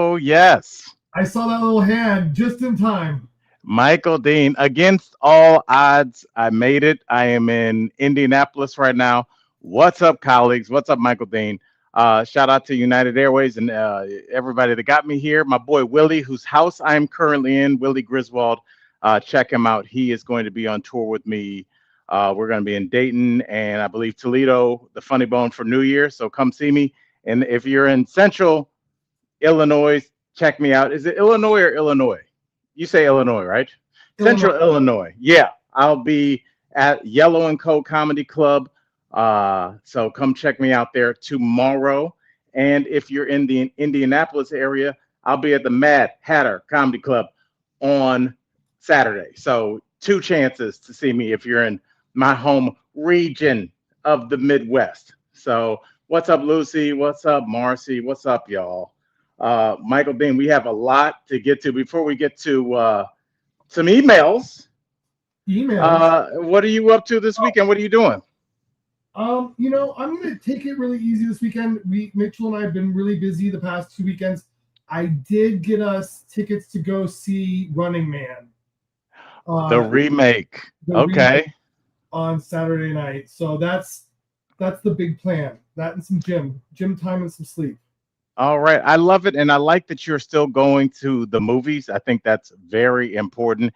Oh, yes. I saw that little hand just in time. Michael Dean, against all odds, I made it. I am in Indianapolis right now. What's up, colleagues? What's up, Michael Dean? Shout out to United Airways and everybody that got me here. My boy Willie, whose house I am currently in, Willie Griswold. Check him out. He is going to be on tour with me. We're going to be in Dayton and I believe Toledo, the Funny Bone for New Year. So come see me. And if you're in Central Illinois, check me out. Is it Illinois or Illinois? You say Illinois, right? Illinois. Central Illinois. Yeah, I'll be at Yellow and Co Comedy Club. So come check me out there tomorrow. And if you're in the Indianapolis area, I'll be at the Mad Hatter Comedy Club on Saturday. So two chances to see me if you're in my home region of the Midwest. So what's up, Lucy? What's up, Marcy? What's up, y'all? Michael Dean, we have a lot to get to before we get to some emails. What are you up to this weekend? What are you doing? I'm gonna take it really easy this weekend. Mitchell and I have been really busy the past 2 weekends. I did get us tickets to go see Running Man. The remake. Okay. On Saturday night. So that's the big plan. That and some gym time and some sleep. All right. I love it. And I like that you're still going to the movies. I think that's very important.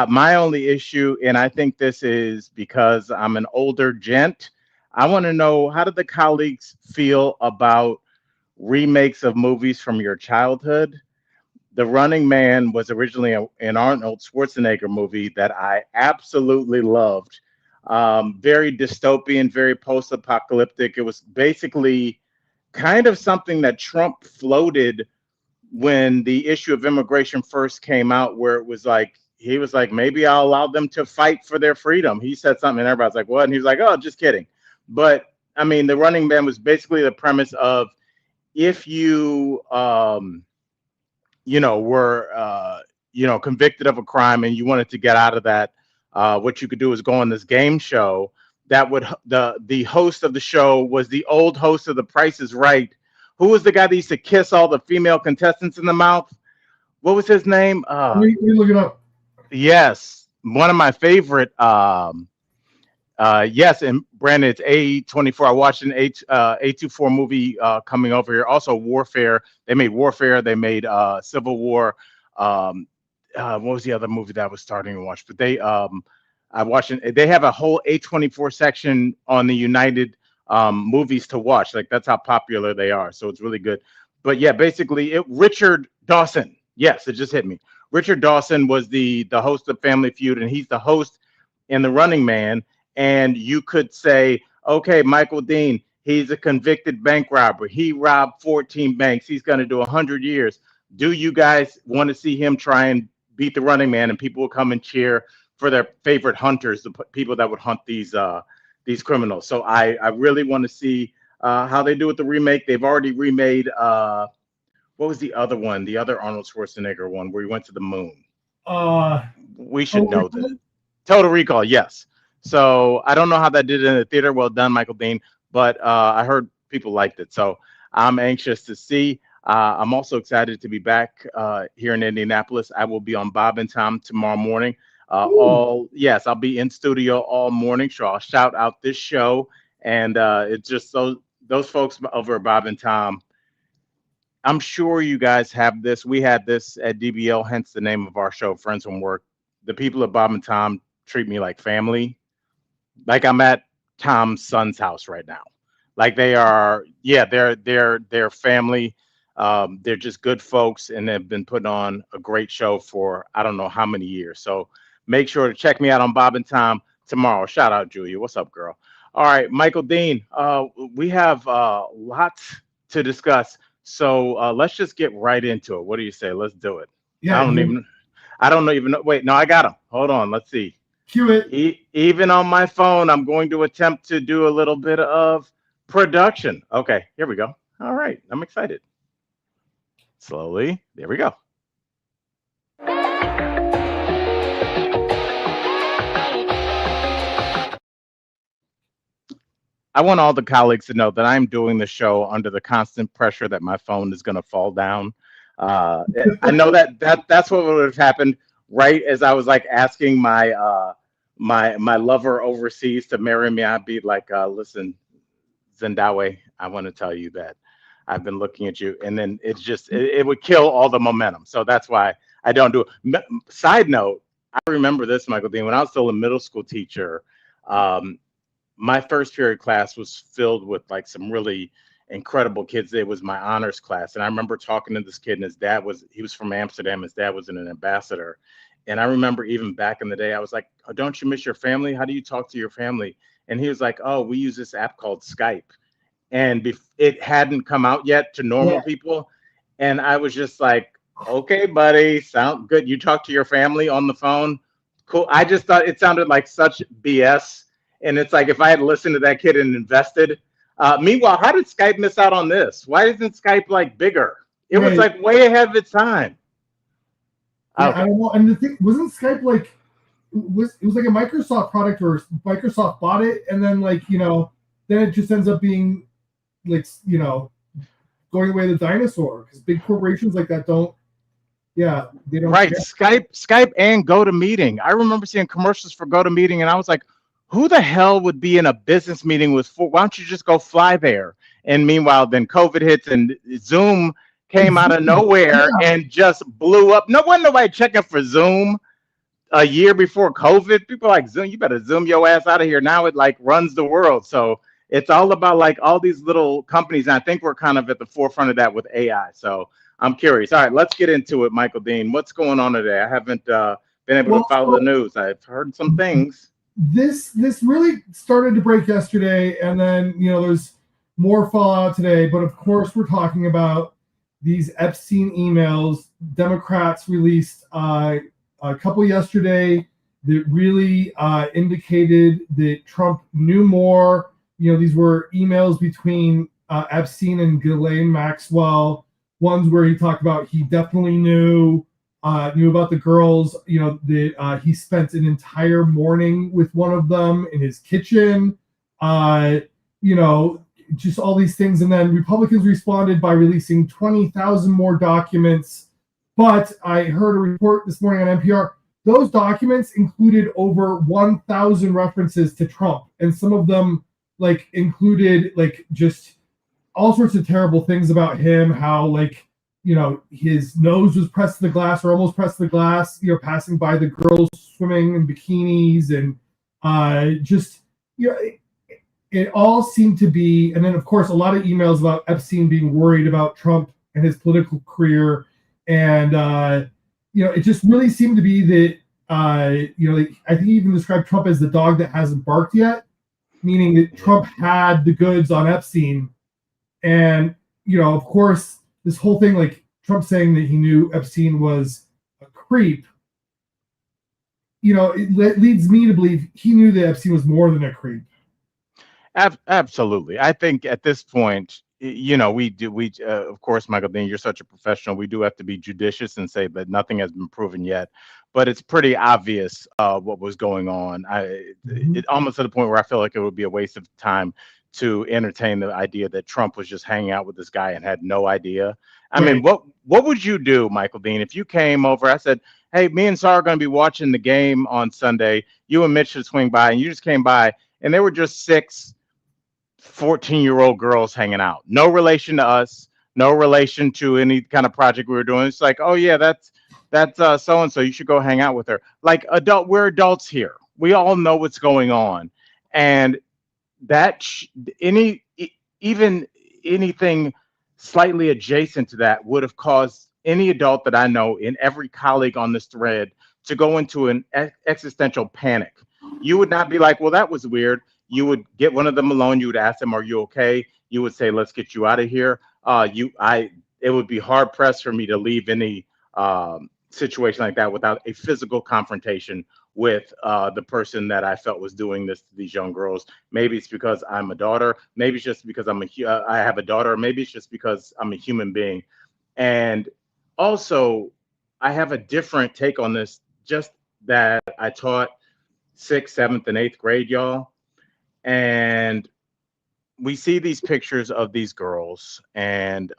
My only issue, and I think this is because I'm an older gent, I want to know, how did the colleagues feel about remakes of movies from your childhood? The Running Man was originally an Arnold Schwarzenegger movie that I absolutely loved. Very dystopian, very post-apocalyptic. It was basically kind of something that Trump floated when the issue of immigration first came out, where it was like, he was like, maybe I'll allow them to fight for their freedom. He said something and everybody's like, what? And he was like, oh, just kidding. But I mean, The Running Man was basically the premise of, if you, were, convicted of a crime and you wanted to get out of that, what you could do is go on this game show that would, the host of the show was the old host of The Price is Right. Who was the guy that used to kiss all the female contestants in the mouth? What was his name? We look it up. Yes, one of my favorite. Yes, and Brandon, it's A24. I watched an A24 movie coming over here. Also, Warfare. They made Warfare. They made Civil War. What was the other movie that I was starting to watch? But I watched it. They have a whole A24 section on the United movies to watch. Like, that's how popular they are. So it's really good. But yeah, basically, Richard Dawson. Yes, it just hit me. Richard Dawson was the host of Family Feud, and he's the host in The Running Man. And you could say, okay, Michael Dean, he's a convicted bank robber. He robbed 14 banks. He's going to do 100 years. Do you guys want to see him try and beat the Running Man? And people will come and cheer for their favorite hunters, the people that would hunt these criminals. So I really want to see how they do with the remake. They've already remade, what was the other one? The other Arnold Schwarzenegger one where he went to the moon. We should know that. Total Recall, yes. So I don't know how that did in the theater. Well done, Michael Dean. But I heard people liked it. So I'm anxious to see. I'm also excited to be back here in Indianapolis. I will be on Bob and Tom tomorrow morning. I'll be in studio all morning. So I'll shout out this show. And it's just those folks over at Bob and Tom. I'm sure you guys have this. We had this at DBL, hence the name of our show, Friends from Work. The people at Bob and Tom treat me like family. Like I'm at Tom's son's house right now. Like they are, they're family. They're just good folks, and they've been putting on a great show for I don't know how many years. So make sure to check me out on Bob and Tom tomorrow. Shout out, Julia. What's up, girl? All right, Michael Dean. We have lots to discuss. So let's just get right into it. What do you say? Let's do it. Yeah. I don't even know. Wait, no, I got him. Hold on. Let's see. Cue it. Even on my phone, I'm going to attempt to do a little bit of production. Okay, here we go. All right, I'm excited. Slowly. There we go. I want all the colleagues to know that I'm doing the show under the constant pressure that my phone is going to fall down. I know that's what would have happened right as I was like asking my lover overseas to marry me. I'd be like, listen, Zendawe, I want to tell you that I've been looking at you, and then it would kill all the momentum. So that's why I don't do it. Side note, I remember this, Michael Dean, when I was still a middle school teacher. Um, my first period class was filled with like some really incredible kids. It was my honors class, and I remember talking to this kid, and he was from Amsterdam. His dad was an ambassador, and I remember even back in the day, I was like, oh, "Don't you miss your family? How do you talk to your family?" And he was like, "Oh, we use this app called Skype," and it hadn't come out yet to normal people, and I was just like, "Okay, buddy, sound good. You talk to your family on the phone, cool." I just thought it sounded like such BS. And it's like if I had listened to that kid and invested. Meanwhile, how did Skype miss out on this? Why isn't Skype like bigger? It was like way ahead of its time. Yeah, okay. I don't know. And the thing wasn't Skype like it was like a Microsoft product or Microsoft bought it, and then like then it just ends up being like going away the dinosaur because big corporations like that don't. Yeah, they don't. Right, Skype, and GoToMeeting. I remember seeing commercials for GoToMeeting, and I was like, who the hell would be in a business meeting why don't you just go fly there? And meanwhile, then COVID hits and Zoom came out of nowhere and just blew up. No one nobody checking for Zoom a year before COVID. People are like, Zoom, you better Zoom your ass out of here. Now it like runs the world. So it's all about like all these little companies. And I think we're kind of at the forefront of that with AI. So I'm curious. All right, let's get into it, Michael Dean. What's going on today? I haven't been able to follow the news. I've heard some things. This really started to break yesterday, and then there's more fallout today. But of course, we're talking about these Epstein emails. Democrats released a couple yesterday that really indicated that Trump knew more. These were emails between Epstein and Ghislaine Maxwell. Ones where he talked about he definitely knew about the girls, that he spent an entire morning with one of them in his kitchen, just all these things. And then Republicans responded by releasing 20,000 more documents. But I heard a report this morning on NPR. Those documents included over 1,000 references to Trump. And some of them included just all sorts of terrible things about him, how his nose was pressed to the glass or almost pressed to the glass, passing by the girls swimming in bikinis and it all seemed to be. And then, of course, a lot of emails about Epstein being worried about Trump and his political career. And, it just really seemed to be that, I think he even described Trump as the dog that hasn't barked yet, meaning that Trump had the goods on Epstein. And, of course, this whole thing, like Trump saying that he knew Epstein was a creep, it leads me to believe he knew that Epstein was more than a creep. Absolutely. I think at this point, of course, Michael Dean, you're such a professional. We do have to be judicious and say that nothing has been proven yet, but it's pretty obvious what was going on. It almost to the point where I feel like it would be a waste of time to entertain the idea that Trump was just hanging out with this guy and had no idea. I mean, what would you do, Michael Dean, if you came over? I said, hey, me and Sarah are going to be watching the game on Sunday. You and Mitch should swing by, and you just came by, and there were just 6 14-year-old girls hanging out. No relation to us, no relation to any kind of project we were doing. It's like, oh yeah, that's so-and-so. You should go hang out with her. Like we're adults here. We all know what's going on. And that even anything slightly adjacent to that would have caused any adult that I know and every colleague on this thread to go into an existential panic. You would not be like, well, that was weird. You would get one of them alone. You would ask them, are you okay? You would say, let's get you out of here. It would be hard pressed for me to leave any situation like that without a physical confrontation with the person that I felt was doing this to these young girls. Maybe it's because I'm a daughter. Maybe it's just because I have a daughter. Maybe it's just because I'm a human being. And also, I have a different take on this. Just that I taught 6th, 7th, and 8th grade, y'all. And we see these pictures of these girls, and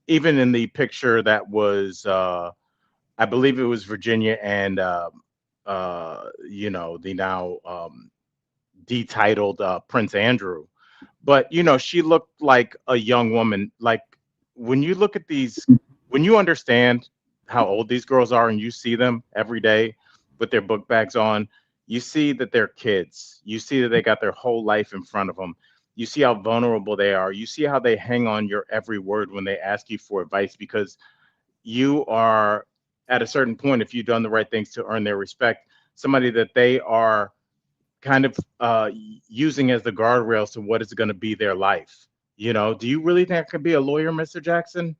even in the picture that was, I believe it was Virginia and, the now detitled Prince Andrew. But, she looked like a young woman. Like when you look at these, when you understand how old these girls are and you see them every day with their book bags on, you see that they're kids. You see that they got their whole life in front of them. You see how vulnerable they are. You see how they hang on your every word when they ask you for advice because you are at a certain point, if you've done the right things to earn their respect, somebody that they are kind of using as the guardrails to what is going to be their life. Do you really think I could be a lawyer, Mr. Jackson?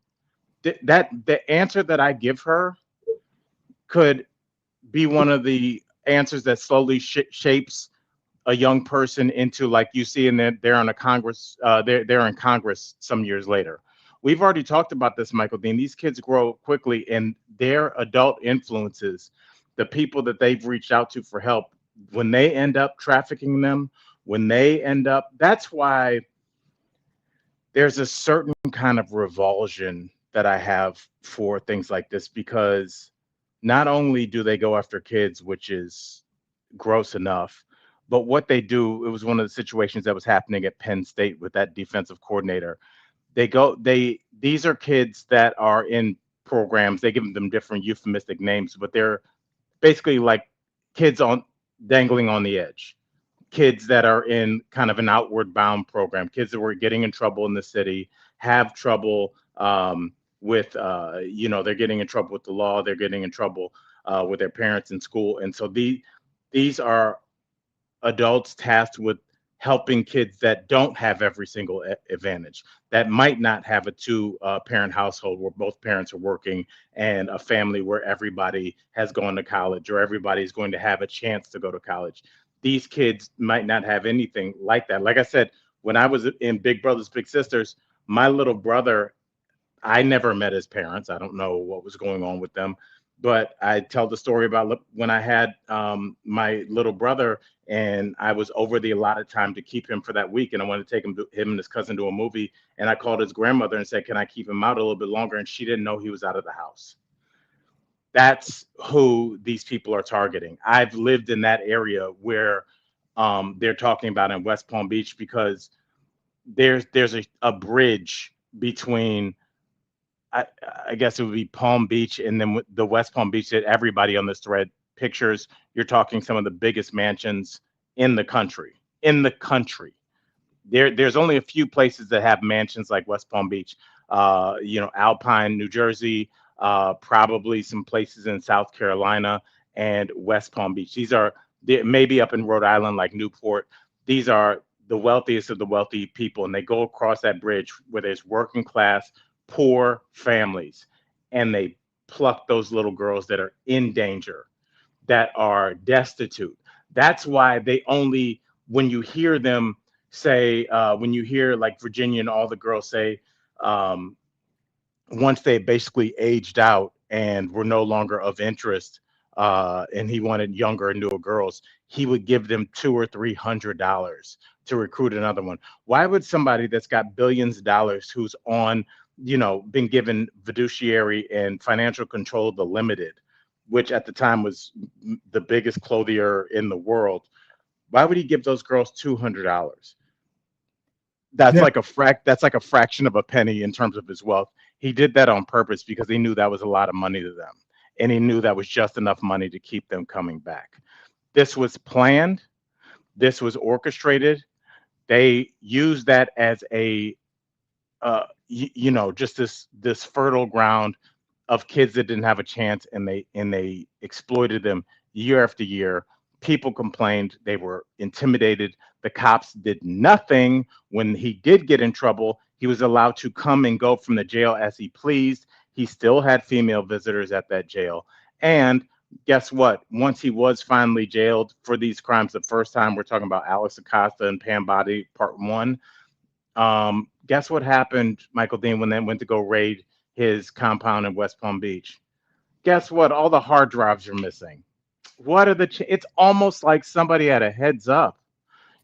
That the answer that I give her could be one of the answers that slowly shapes a young person into, like you see in they're on a Congress, they're in Congress some years later. We've already talked about this, Michael Dean. These kids grow quickly, and their adult influences, the people that they've reached out to for help, when they end up trafficking them, when they end up, that's why there's a certain kind of revulsion that I have for things like this, because not only do they go after kids, which is gross enough, but what they do, it was one of the situations that was happening at Penn State with that defensive coordinator. These are kids that are in programs. They give them different euphemistic names, but they're basically like kids on dangling on the edge, kids that are in kind of an outward bound program, kids that were getting in trouble in the city, have trouble with, they're getting in trouble with the law, they're getting in trouble with their parents in school. And so these are adults tasked with helping kids that don't have every single advantage, that might not have a two parent household where both parents are working and a family where everybody has gone to college or everybody's going to have a chance to go to college. These kids might not have anything like that. Like I said, when I was in Big Brothers Big Sisters, my little brother, I never met his parents. I don't know what was going on with them, but I tell the story about when I had my little brother, and I was over the allotted time to keep him for that week, and I wanted to take him and his cousin to a movie, and I called his grandmother and said, "Can I keep him out a little bit longer?" And she didn't know he was out of the house. That's who these people are targeting. I've lived in that area where they're talking about in West Palm Beach, because there's a bridge between, I guess it would be Palm Beach and then the West Palm Beach that everybody on this thread pictures. You're talking some of the biggest mansions in the country. In the country, there's only a few places that have mansions like West Palm Beach. Alpine, New Jersey, probably some places in South Carolina, and West Palm Beach. These are maybe up in Rhode Island, like Newport. These are the wealthiest of the wealthy people, and they go across that bridge where there's working class, poor families, and they pluck those little girls that are in danger, that are destitute. That's why they only, when you hear them say, when you hear like Virginia and all the girls say, once they basically aged out and were no longer of interest, and he wanted younger and newer girls, he would give them $200 or $300 to recruit another one. Why would somebody that's got billions of dollars, who's on, been given fiduciary and financial control of the Limited, which at the time was the biggest clothier in the world, why would he give those girls $200? That's Yeah. like that's like a fraction of a penny in terms of his wealth. He did that on purpose because he knew that was a lot of money to them, and he knew that was just enough money to keep them coming back. This was planned. This was orchestrated. They used that as a just this fertile ground of kids that didn't have a chance, and they exploited them year after year. People complained, they were intimidated. The cops did nothing. When he did get in trouble, he was allowed to come and go from the jail as he pleased. He still had female visitors at that jail. And guess what? Once he was finally jailed for these crimes the first time, we're talking about Alex Acosta and Pam Bondi Part 1. Guess what happened, Michael Dean, when they went to go raid his compound in West Palm Beach? Guess what? All the hard drives are missing. What are it's almost like somebody had a heads up.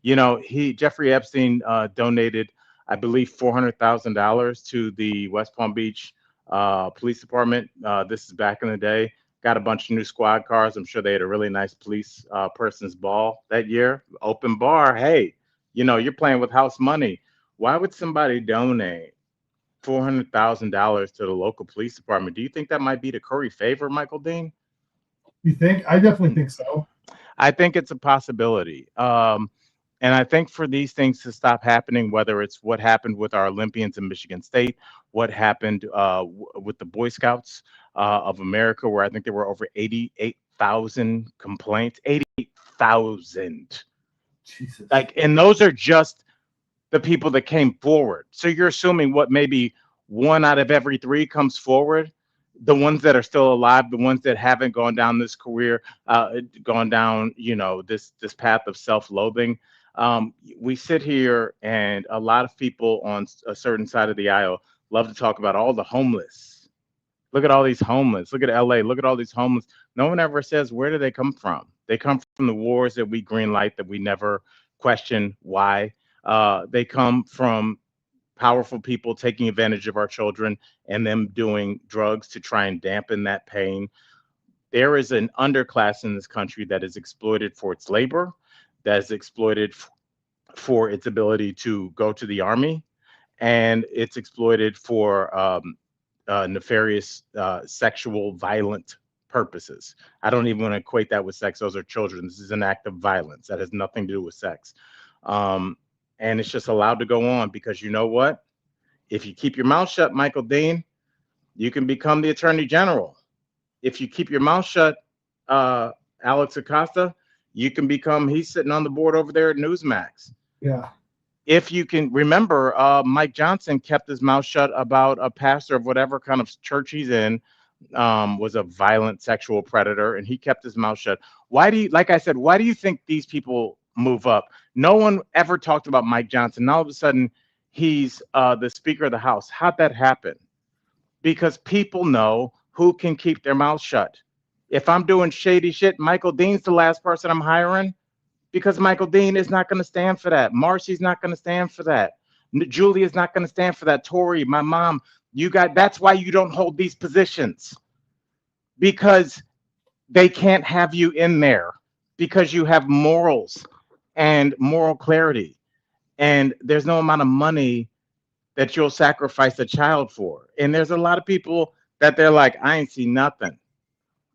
Jeffrey Epstein donated I believe $400,000 to the West Palm Beach police department. This is back in the day. Got a bunch of new squad cars. I'm sure they had a really nice police person's ball that year. Open bar. Hey, you're playing with house money. Why would somebody donate $400,000 to the local police department? Do you think that might be to curry favor, Michael Dean? You think? I definitely think so. I think it's a possibility. And I think for these things to stop happening, whether it's what happened with our Olympians in Michigan State, what happened with the Boy Scouts of America, where I think there were over 88,000 complaints, 88,000. Jesus. And those are just the people that came forward. So you're assuming what, maybe one out of every three comes forward. The ones that are still alive, the ones that haven't gone down this career, gone down, this path of self-loathing. We sit here, and a lot of people on a certain side of the aisle love to talk about all the homeless. Look at all these homeless. Look at LA. Look at all these homeless. No one ever says, where do they come from? They come from the wars that we greenlight, that we never question why. They come from powerful people taking advantage of our children and them doing drugs to try and dampen that pain. There is an underclass in this country that is exploited for its labor, that is exploited for its ability to go to the army, and it's exploited for nefarious sexual violent purposes. I don't even want to equate that with sex. Those are children. This is an act of violence that has nothing to do with sex. And it's just allowed to go on because, you know what? If you keep your mouth shut, Michael Dean, you can become the attorney general. If you keep your mouth shut, Alex Acosta, you can become, he's sitting on the board over there at Newsmax. Yeah. If you can remember, Mike Johnson kept his mouth shut about a pastor of whatever kind of church he's in, was a violent sexual predator, and he kept his mouth shut. Why do you think these people move up? No one ever talked about Mike Johnson. Now all of a sudden he's the Speaker of the House. How'd that happen? Because people know who can keep their mouth shut. If I'm doing shady shit, Michael Dean's the last person I'm hiring, because Michael Dean is not going to stand for that. Marcy's not going to stand for that. Julia's not going to stand for that. Tori, my mom, that's why you don't hold these positions, because they can't have you in there, because you have morals and moral clarity, and there's no amount of money that you'll sacrifice a child for. And there's a lot of people that they're like, I ain't see nothing.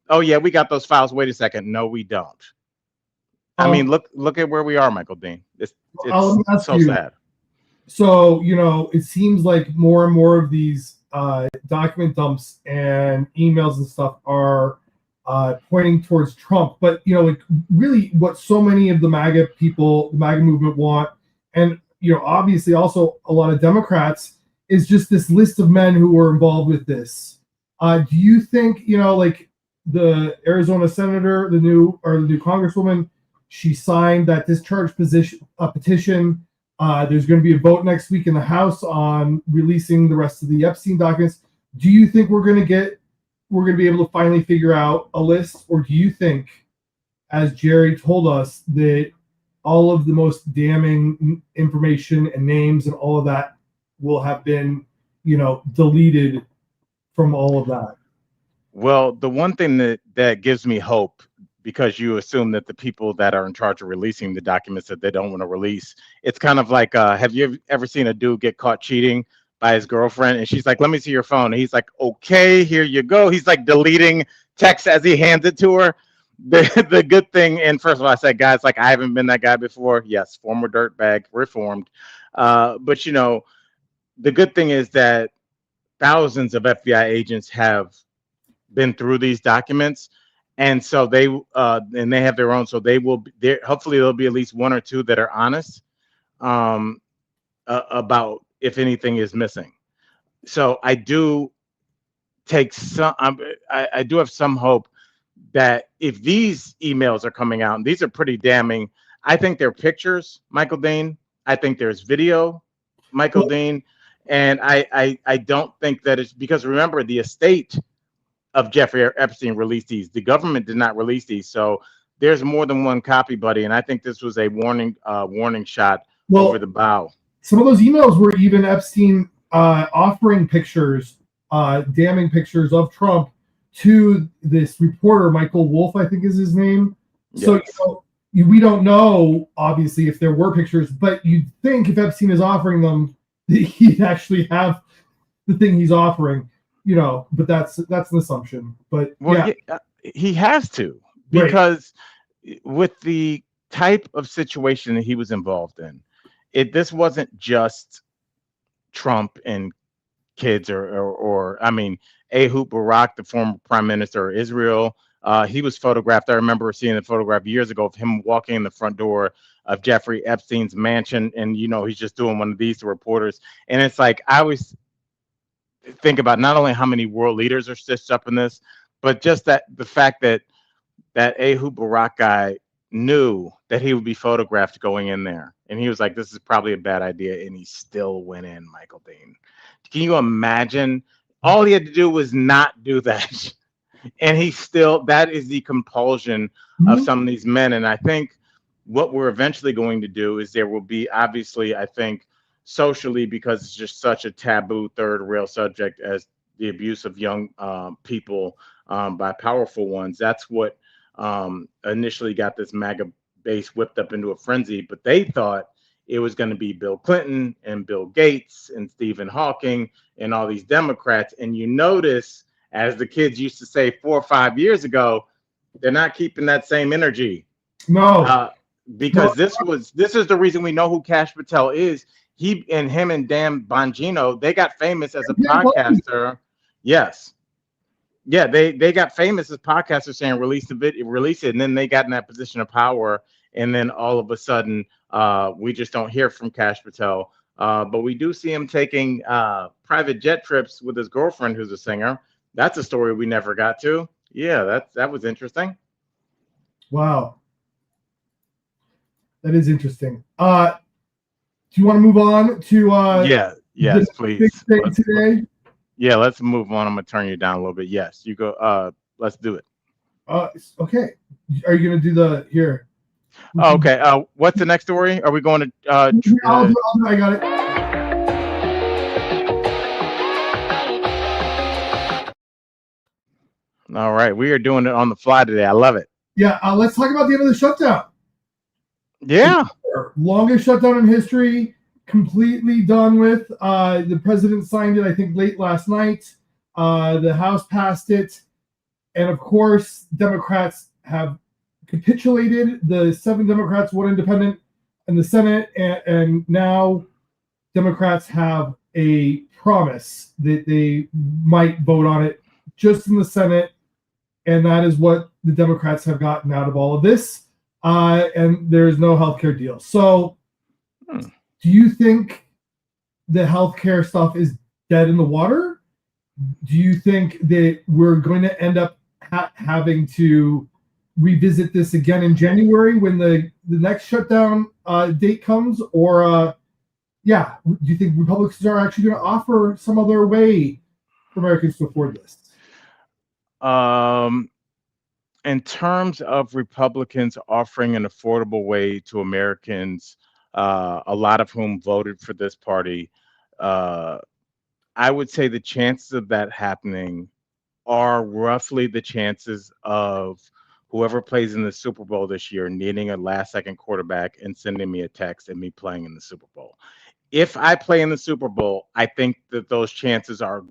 Oh yeah, we got those files. Wait a second. No, we don't. I mean, look at where we are, Michael Dean. It's so sad. So, it seems like more and more of these document dumps and emails and stuff are pointing towards Trump. But, really what so many of the MAGA people, the MAGA movement want, and, obviously also a lot of Democrats, is just this list of men who were involved with this. Do you think, the Arizona senator, the new congresswoman, she signed that discharge petition. There's going to be a vote next week in the House on releasing the rest of the Epstein documents. Do you think we're going to be able to finally figure out a list, or do you think, as Jerry told us, that all of the most damning information and names and all of that will have been, deleted from all of that? Well, the one thing that gives me hope, because you assume that the people that are in charge of releasing the documents that they don't want to release, it's kind of like, have you ever seen a dude get caught cheating by his girlfriend, and she's like, let me see your phone, and he's like, okay, here you go. He's like deleting text as he hands it to her. The good thing, and first of all, I said, guys, like, I haven't been that guy before. Yes, former dirtbag, reformed. But the good thing is that thousands of FBI agents have been through these documents, and so they have their own. So they will be there. Hopefully, there'll be at least one or two that are honest about if anything is missing. So I do take some. I do have some hope that if these emails are coming out, and these are pretty damning. I think they're pictures, Michael Dean. I think there's video, Michael Dean, and I don't think that it's because, remember, the estate of Jeffrey Epstein released these. The government did not release these, so there's more than one copy, buddy. And I think this was a warning shot over the bow. some of those emails were even Epstein offering pictures, damning pictures of Trump to this reporter, Michael Wolff, I think is his name. Yes. So we don't know, obviously, if there were pictures, but you'd think if Epstein is offering them, that he'd actually have the thing he's offering, but that's an assumption. But he has to, because with the type of situation that he was involved in, this wasn't just Trump and kids or I mean, Ehud Barak, the former prime minister of Israel. He was photographed. I remember seeing a photograph years ago of him walking in the front door of Jeffrey Epstein's mansion, and he's just doing one of these to reporters. And it's like, I always think about not only how many world leaders are stitched up in this, but just that the fact that Ehud Barak guy knew that he would be photographed going in there, and he was like, "This is probably a bad idea," and he still went in. Michael Dean, can you imagine? All he had to do was not do that, and he still. That is the compulsion of some of these men, and I think what we're eventually going to do is there will be, obviously, I think, socially, because it's just such a taboo third rail subject as the abuse of young people by powerful ones. That's what initially got this MAGA base whipped up into a frenzy, but they thought it was going to be Bill Clinton and Bill Gates and Stephen Hawking and all these Democrats. And you notice, as the kids used to say 4 or 5 years ago, they're not keeping that same energy. No. Because this is the reason we know who Kash Patel is. Him and Dan Bongino, they got famous as a podcaster. Yes. Yeah, they got famous as podcasters saying release it, and then they got in that position of power, and then all of a sudden we just don't hear from Kash Patel. But we do see him taking private jet trips with his girlfriend, who's a singer. That's a story we never got to. Yeah, that was interesting. Wow. That is interesting. Do you want to move on to yes, please. Big thing today? Yeah, let's move on. I'm gonna turn you down a little bit. Yes, you go. Let's do it. Okay. Are you gonna do the here? Okay. What's the next story? Are we going to? I got it. All right, we are doing it on the fly today. I love it. Yeah. Let's talk about the end of the shutdown. Yeah. Longest shutdown in history. Completely done with. The president signed it, I think, late last night. The House passed it. And of course, Democrats have capitulated. The 7 Democrats, 1 independent in the Senate. And now Democrats have a promise that they might vote on it just in the Senate. And that is what the Democrats have gotten out of all of this. And there's no healthcare deal. So do you think the healthcare stuff is dead in the water? Do you think that we're going to end up having to revisit this again in January when the next shutdown date comes? Or, do you think Republicans are actually going to offer some other way for Americans to afford this? In terms of Republicans offering an affordable way to Americans, a lot of whom voted for this party, I would say the chances of that happening are roughly the chances of whoever plays in the Super Bowl this year needing a last-second quarterback and sending me a text and me playing in the Super Bowl. If I play in the Super Bowl, I think that those chances are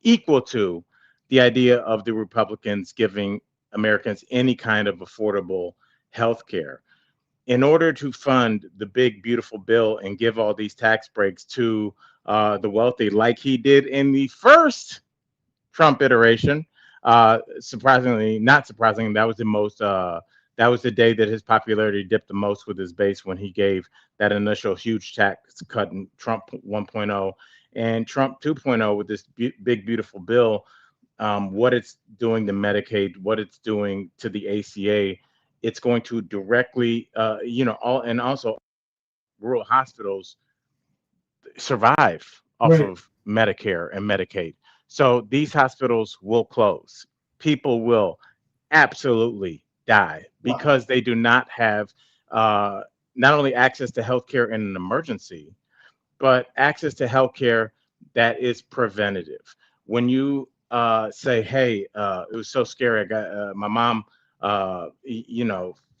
equal to the idea of the Republicans giving Americans any kind of affordable health care. In order to fund the big, beautiful bill and give all these tax breaks to the wealthy, like he did in the first Trump iteration, not surprisingly, that was the most. That was the day that his popularity dipped the most with his base, when he gave that initial huge tax cut in Trump 1.0 and Trump 2.0 with this big, beautiful bill. What it's doing to Medicaid, what it's doing to the ACA, it's going to directly, also rural hospitals survive off of Medicare and Medicaid. So these hospitals will close. People will absolutely die because they do not have not only access to healthcare in an emergency, but access to healthcare that is preventative. When you say, "Hey, it was so scary. I got my mom,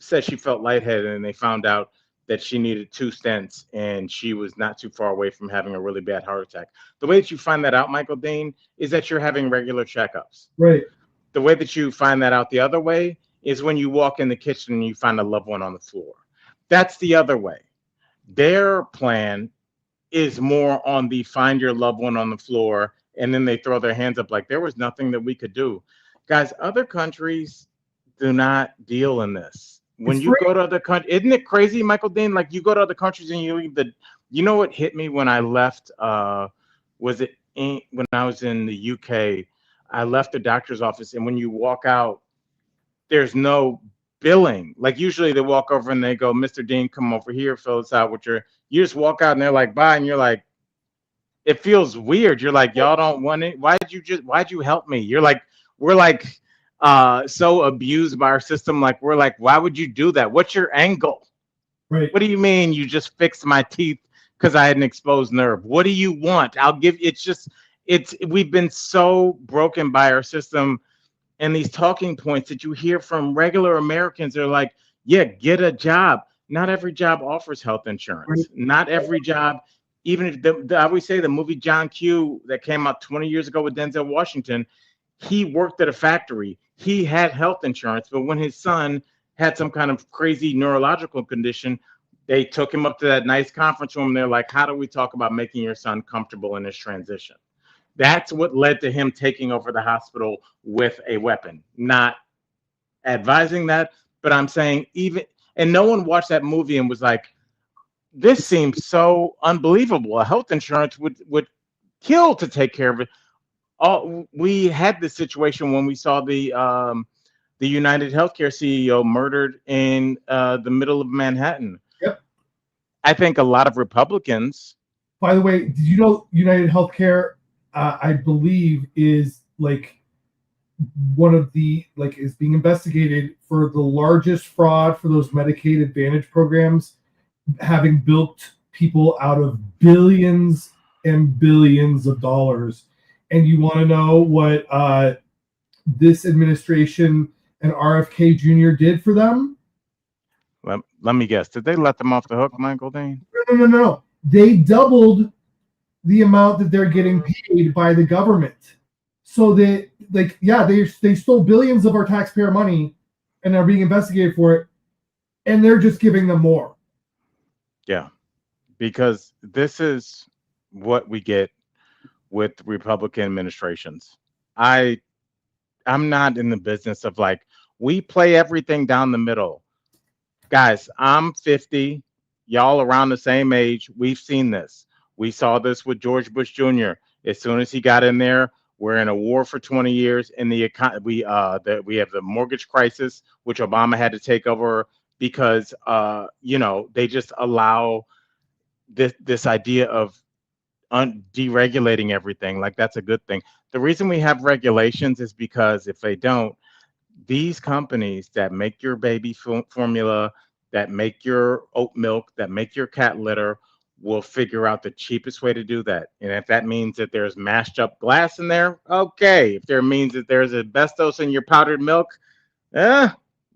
said she felt lightheaded, and they found out that she needed two stents, and she was not too far away from having a really bad heart attack." The way that you find that out, Michael Dane, is that you're having regular checkups. Right. The way that you find that out the other way is when you walk in the kitchen and you find a loved one on the floor. That's the other way. Their plan is more on the find your loved one on the floor, and then they throw their hands up like there was nothing that we could do. Guys, other countries do not deal in this. It's When you free. go to other countries, isn't it crazy, Michael Dean? Like you go to other countries and you leave you know what hit me when I left? When I was in the UK? I left the doctor's office, and when you walk out, there's no billing. Like usually they walk over and they go, "Mr. Dean, come over here, fill this out with your." You just walk out and they're like, "Bye," and you're like, it feels weird. You're like, "Y'all don't want it. Why'd you help me?" You're like, we're like so abused by our system. Like we're like, why would you do that? What's your angle? Right. What do you mean you just fixed my teeth because I had an exposed nerve? What do you want? I'll give. It's we've been so broken by our system and these talking points that you hear from regular Americans. Are like, yeah, get a job. Not every job offers health Right. insurance. Not every job, even if I always say the movie John Q that came out 20 years ago with Denzel Washington, he worked at a factory. He had health insurance, but when his son had some kind of crazy neurological condition, they took him up to that nice conference room. And they're like, how do we talk about making your son comfortable in his transition? That's what led to him taking over the hospital with a weapon. Not advising that, but I'm saying and no one watched that movie and was like, this seems so unbelievable. A health insurance would kill to take care of it. We had this situation when we saw the United Healthcare CEO murdered in the middle of Manhattan. Yep. I think a lot of Republicans. By the way, did you know United Healthcare, I believe, is like one of the is being investigated for the largest fraud for those Medicaid Advantage programs, having bilked people out of billions and billions of dollars. And you want to know what this administration and RFK Jr. did for them? Let me guess. Did they let them off the hook, Michael Dane? No. They doubled the amount that they're getting paid by the government. So they stole billions of our taxpayer money and are being investigated for it, and they're just giving them more. Yeah, because this is what we get with Republican administrations. I'm not in the business of like we play everything down the middle. Guys, I'm 50, y'all around the same age. We've seen this. We saw this with George Bush Jr. As soon as he got in there, we're in a war for 20 years, and we have the mortgage crisis, which Obama had to take over because they just allow this idea of deregulating everything. Like that's a good thing. The reason we have regulations is because if they don't, these companies that make your baby formula, that make your oat milk, that make your cat litter, will figure out the cheapest way to do that. And if that means that there's mashed up glass in there, okay. If there means that there's asbestos in your powdered milk,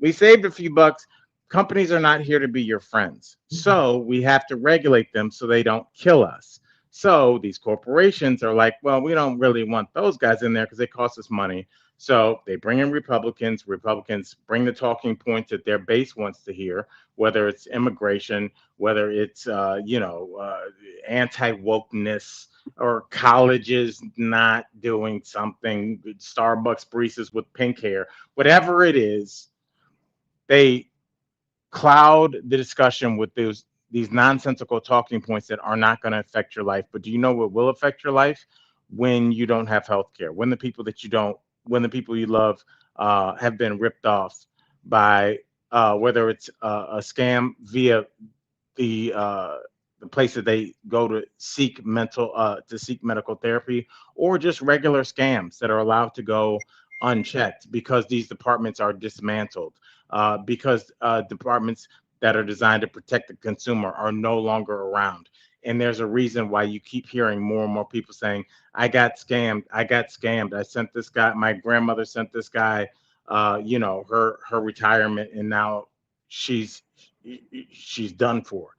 we saved a few bucks. Companies are not here to be your friends. So we have to regulate them so they don't kill us. So these corporations are like, well, we don't really want those guys in there because they cost us money. So they bring in Republicans. Republicans bring the talking points that their base wants to hear, whether it's immigration, whether it's anti-wokeness, or colleges not doing something, Starbucks baristas with pink hair, whatever it is. They cloud the discussion with these nonsensical talking points that are not going to affect your life. But do you know what will affect your life? When you don't have health care, when the people you love have been ripped off by whether it's a scam via the place that they go to seek medical therapy, or just regular scams that are allowed to go unchecked because these departments are dismantled, because departments that are designed to protect the consumer are no longer around. And there's a reason why you keep hearing more and more people saying, I got scammed. I got scammed. I sent this guy, my grandmother sent this guy, her retirement, and now she's she's done for.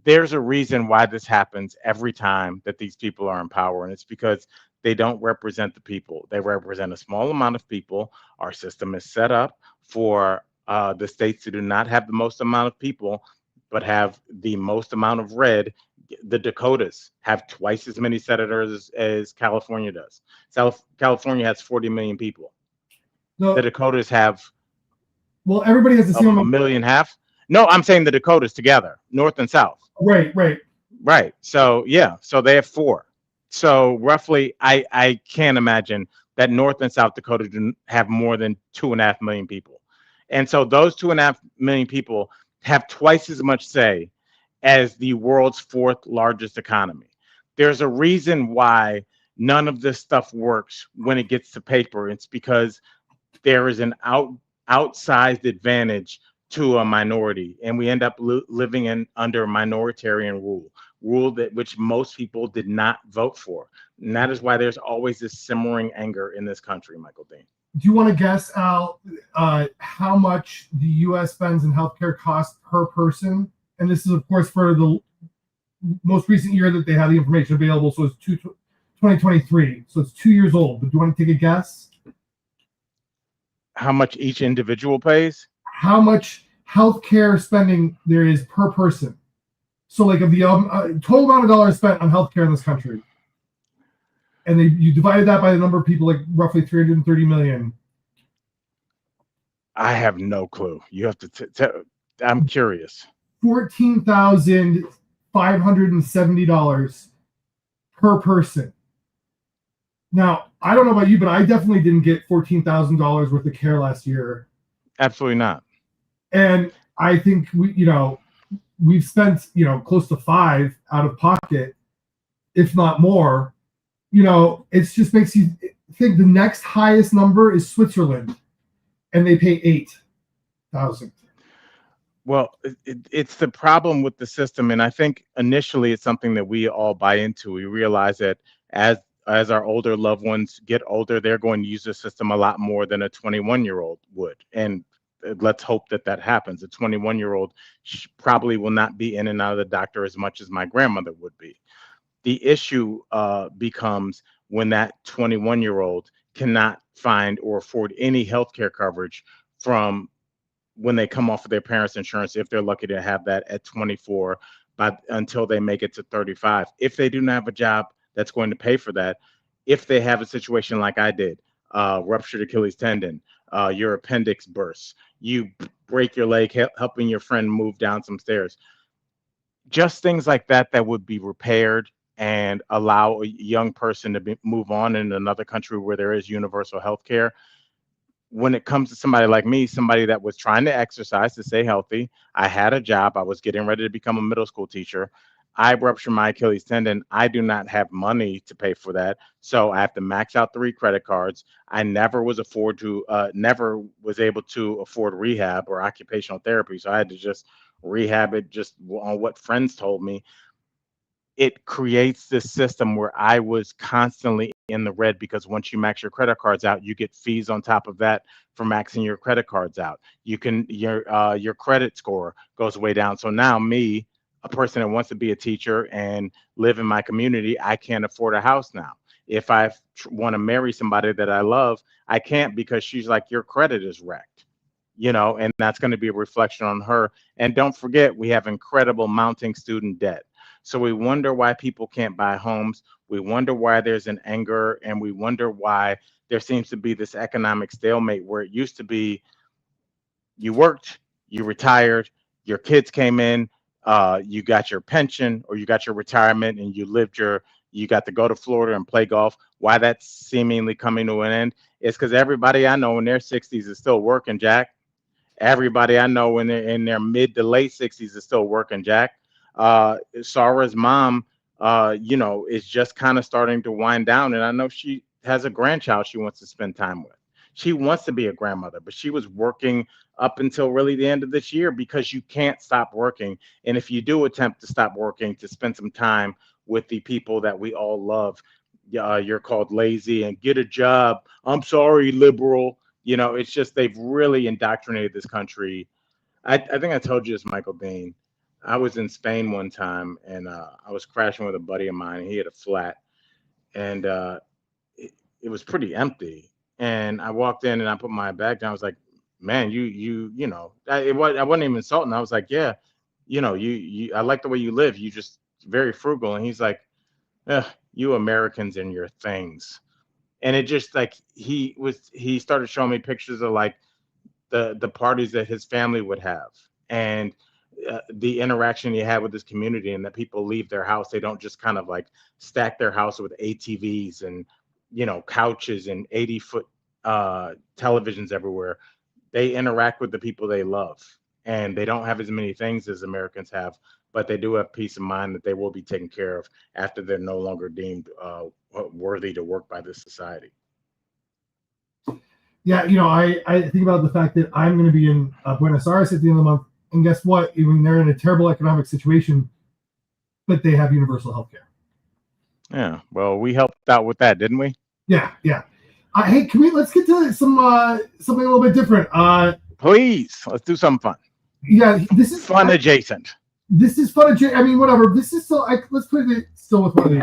There's a reason why this happens every time that these people are in power, and it's because they don't represent the people. They represent a small amount of people. Our system is set up for the states who do not have the most amount of people, but have the most amount of red. The Dakotas have twice as many senators as California does. California has 40 million people. The No, Dakotas have well, everybody has the a same amount. million and a half. No, I'm saying the Dakotas together, North and South. Right, right. Right. So yeah, so they have four. So roughly, I can't imagine that North and South Dakota do have more than 2.5 million people, and so those 2.5 million people have twice as much say as the world's fourth largest economy. There's a reason why none of this stuff works when it gets to paper. It's because there is an outsized advantage to a minority, and we end up living in under minoritarian rule that which most people did not vote for, and that is why there's always this simmering anger in this country. Michael Dean, Do you want to guess, Al, how much the U.S. spends in healthcare costs per person? And this is, of course, for the most recent year that they have the information available. So it's 2023. So it's 2 years old. But do you want to take a guess? how much each individual pays? How much healthcare spending there is per person? So, like, of the total amount of dollars spent on healthcare in this country, and you divided that by the number of people, like roughly 330 million. I have no clue. You have to. I'm curious. $14,570 per person. Now, I don't know about you, but I definitely didn't get $14,000 worth of care last year. Absolutely not. And I think we've spent, close to $5 out of pocket, if not more. It just makes you think the next highest number is Switzerland, and they pay $8,000. Well, it's the problem with the system, and I think initially it's something that we all buy into. We realize that as our older loved ones get older, they're going to use the system a lot more than a 21-year-old would, and let's hope that happens. A 21-year-old probably will not be in and out of the doctor as much as my grandmother would be. The issue becomes when that 21-year-old cannot find or afford any healthcare coverage from when they come off of their parents' insurance, if they're lucky to have that at 24, but until they make it to 35. If they do not have a job that's going to pay for that, if they have a situation like I did, ruptured Achilles tendon, your appendix bursts, you break your leg helping your friend move down some stairs, just things like that would be repaired and allow a young person to move on in another country where there is universal health care. When it comes to somebody like me, somebody that was trying to exercise to stay healthy, I had a job, I was getting ready to become a middle school teacher. I ruptured my Achilles tendon. I do not have money to pay for that, so I have to max out 3 credit cards. I never was able to afford rehab or occupational therapy, so I had to just rehab it just on what friends told me. It creates this system where I was constantly in the red because once you max your credit cards out, you get fees on top of that for maxing your credit cards out. Your credit score goes way down. So now me, a person that wants to be a teacher and live in my community, I can't afford a house now. If I want to marry somebody that I love, I can't because she's like, your credit is wrecked, and that's going to be a reflection on her. And don't forget, we have incredible mounting student debt. So we wonder why people can't buy homes. We wonder why there's an anger, and we wonder why there seems to be this economic stalemate where it used to be you worked, you retired, your kids came in, you got your pension or you got your retirement, and you got to go to Florida and play golf. Why that's seemingly coming to an end is because everybody I know in their 60s is still working, Jack. Everybody I know in their mid to late 60s is still working, Jack. Sarah's mom, is just kind of starting to wind down, and I know she has a grandchild she wants to spend time with. She wants to be a grandmother, but she was working up until really the end of this year because you can't stop working. And if you do attempt to stop working to spend some time with the people that we all love, you're called lazy and get a job. I'm sorry, liberal. It's just they've really indoctrinated this country. I think I told you this, Michael Dean. I was in Spain one time and I was crashing with a buddy of mine. And he had a flat and it was pretty empty. And I walked in and I put my bag down. I was like, man, I wasn't even insulting. I was like, yeah, I like the way you live. You just very frugal. And he's like, you Americans and your things. And it just like he started showing me pictures of like the parties that his family would have and the interaction he had with his community, and that people leave their house. They don't just kind of like stack their house with ATVs and couches and 80-foot televisions everywhere. They interact with the people they love, and they don't have as many things as Americans have, but they do have peace of mind that they will be taken care of after they're no longer deemed worthy to work by this society. Yeah, I think about the fact that I'm going to be in Buenos Aires at the end of the month, and guess what? I mean, they're in a terrible economic situation, but they have universal health care. Yeah, well, we helped out with that, didn't we? Yeah. Hey, let's get to something a little bit different. Please, let's do something fun. Yeah, this is fun adjacent. This is fun adjacent. I mean, whatever. This is still. Let's put it still with one of these.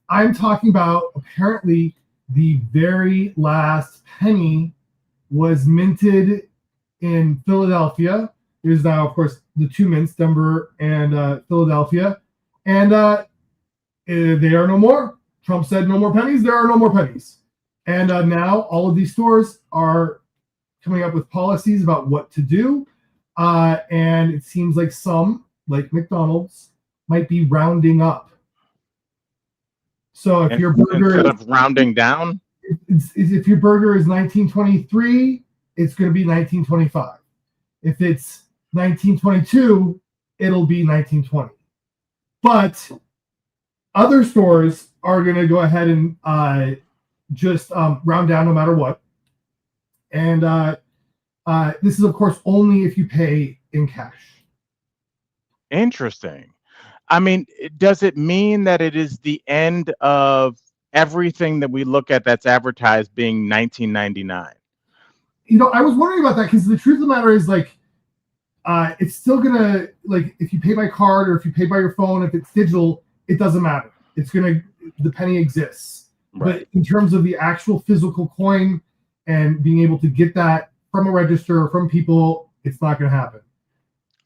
I'm talking about apparently the very last penny was minted in Philadelphia. There's now, of course, the two mints, Denver and Philadelphia. And they are no more. Trump said no more pennies. There are no more pennies. And now all of these stores are coming up with policies about what to do. And it seems like some, like McDonald's, might be rounding up. So if your burger instead of rounding down, if your burger is 1923, it's going to be 1925. If it's 1922, it'll be 1920. But other stores are going to go ahead and just round down no matter what. And this is, of course, only if you pay in cash. Interesting. I mean, does it mean that it is the end of everything that we look at that's advertised being 1999? I was wondering about that because the truth of the matter is, like, it's still gonna, like, if you pay by card or if you pay by your phone, if it's digital, it doesn't matter. The penny exists. Right. But in terms of the actual physical coin and being able to get that from a register or from people, it's not going to happen.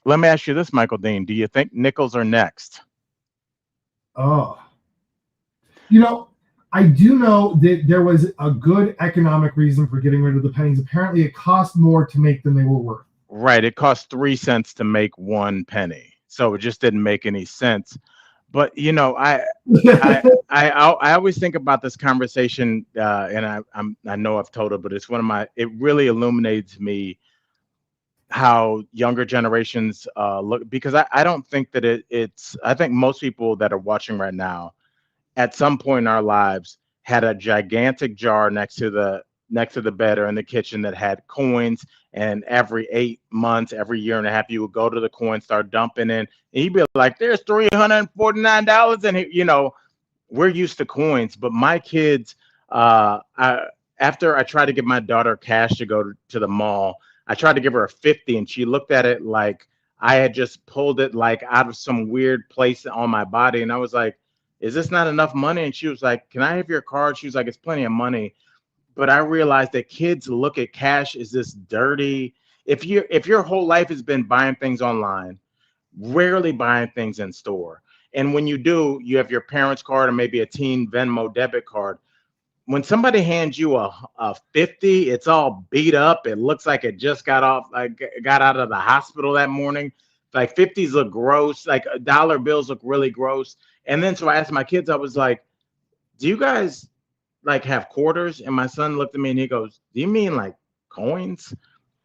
Let me ask you this, Michael Dean. Do you think nickels are next? Oh. I do know that there was a good economic reason for getting rid of the pennies. Apparently, it cost more to make than they were worth. Right. It cost 3 cents to make 1 penny. So it just didn't make any sense. But, I always think about this conversation, and I know I've told it, but it's it really illuminates me how younger generations look, because I don't think that I think most people that are watching right now at some point in our lives had a gigantic jar next to the bed or in the kitchen that had coins, and every 8 months, every year and a half, you would go to the coin, start dumping in, and you'd be like, there's $349. And we're used to coins, but my kids, after I tried to give my daughter cash to go to the mall, I tried to give her a 50 and she looked at it like I had just pulled it like out of some weird place on my body. And I was like, is this not enough money? And she was like, can I have your card? She was like, it's plenty of money. But I realized that kids look at cash as this dirty. If your whole life has been buying things online, rarely buying things in store. And when you do, you have your parents' card or maybe a teen Venmo debit card. When somebody hands you a 50, it's all beat up. It looks like it just got out of the hospital that morning. Like 50s look gross. Like dollar bills look really gross. And then so I asked my kids, I was like, do you guys like have quarters? And my son looked at me and he goes, do you mean like coins?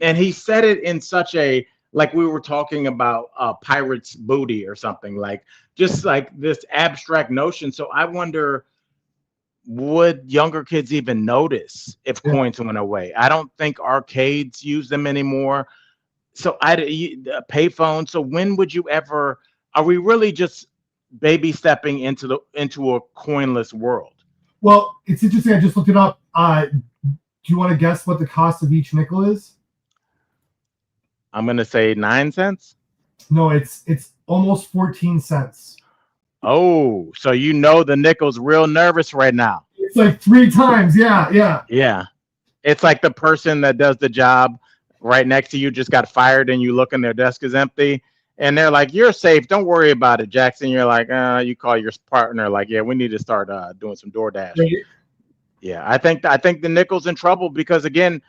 And he said it in such a like we were talking about pirates booty or something, like just like this abstract notion. So I wonder, would younger kids even notice if Yeah. coins went away? I don't think arcades use them anymore. So payphone. So when would you ever? Are we really just baby stepping into a coinless world? Well, it's interesting. I just looked it up. Do you want to guess what the cost of each nickel is? I'm gonna say 9 cents. No, it's almost 14 cents. Oh, so the nickel's real nervous right now. It's like 3 times. Yeah. Yeah. It's like the person that does the job right next to you just got fired and you look and their desk is empty. And they're like, you're safe. Don't worry about it, Jackson. You're like, you call your partner like, yeah, we need to start doing some DoorDash. Right. Yeah, I think the nickel's in trouble because, again,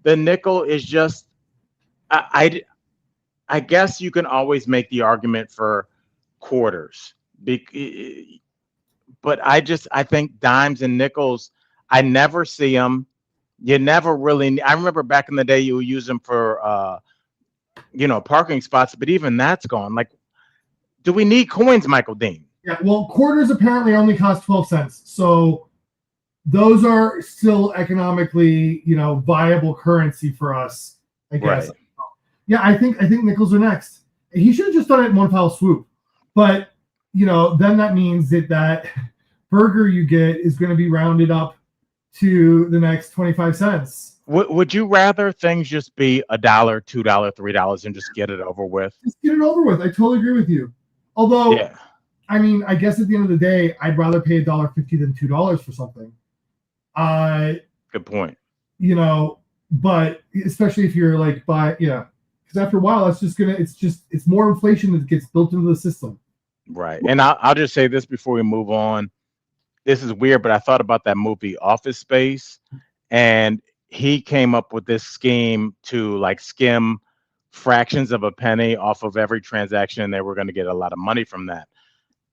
the nickel is just, I guess you can always make the argument for quarters. But I think dimes and nickels, I never see them. You never really. I remember back in the day you would use them for parking spots, but even that's gone. Like, do we need coins, Michael Dean? Yeah, well, quarters apparently only cost 12 cents. So those are still economically, viable currency for us, I guess. Right. Yeah, I think nickels are next. He should have just done it in one fell swoop. But, then that means that burger you get is going to be rounded up to the next 25 cents. Would you rather things just be $1, $2, $3 and just get it over with? Just get it over with. I totally agree with you. Although, yeah. I mean, I guess at the end of the day, I'd rather pay $1.50 than $2 for something. Good point. But especially if you're like because after a while, it's more inflation that gets built into the system. Right. And I'll just say this before we move on. This is weird, but I thought about that movie Office Space, and he came up with this scheme to like skim fractions of a penny off of every transaction, and they were going to get a lot of money from that.